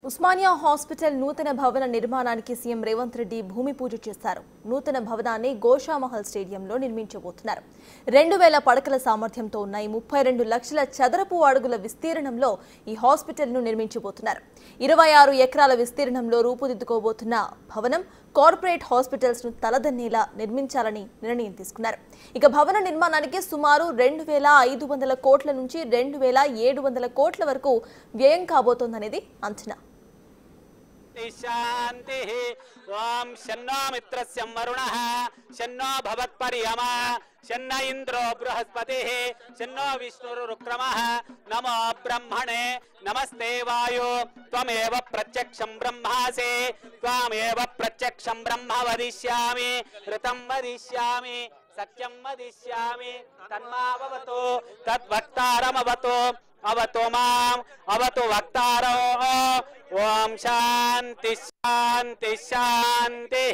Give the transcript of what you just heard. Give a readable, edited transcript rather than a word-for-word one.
Osmania hospital నూతన భవన నిర్మాణానికి సీఎం రేవంత్ రెడ్డి భూమి పూజ చేశారు. నూతన భవనాన్ని గోషామహల్ స్టేడియంలో నిర్మించబోతున్నారు. 2000 పడకల సామర్థ్యంతో ఉన్న 32 లక్షల చదరపు అడుగుల విస్తీర్ణంలో ఈ హాస్పిటల్ను నిర్మించబోతున్నారు. 26 ఎకరాల విస్తీర్ణంలో రూపుదిద్దుకోబోతున్న భవనం కార్పొరేట్ హాస్పిటల్స్ ను తలదన్నేలా నిర్మించాలని నిర్ణయం తీసుకున్నారు. ఇక భవన నిర్మాణానికి సుమారు 2500 కోట్ల నుంచి 2700 కోట్ల వరకు వ్యయం కాబోతోందనేది అంచనా. शांति ओम शन्नो मित्रस्य वरुणः शन्नो भवत्पर्यमा शन्न इंद्रो बृहस्पतिः शन्नो विष्णुरुक्रमः नमो ब्रह्मणे नमस्ते वायो त्वमेव प्रत्यक्षं ब्रह्मासि त्वमेव प्रत्यक्षं ब्रह्म वदिष्यामि ऋतं वदिष्यामि सत्यं वदिष्यामि तन्माववतु तद्वक्तारमवतु अवतु माम् अवतु वक्तारो ओम शांति शांति शांति।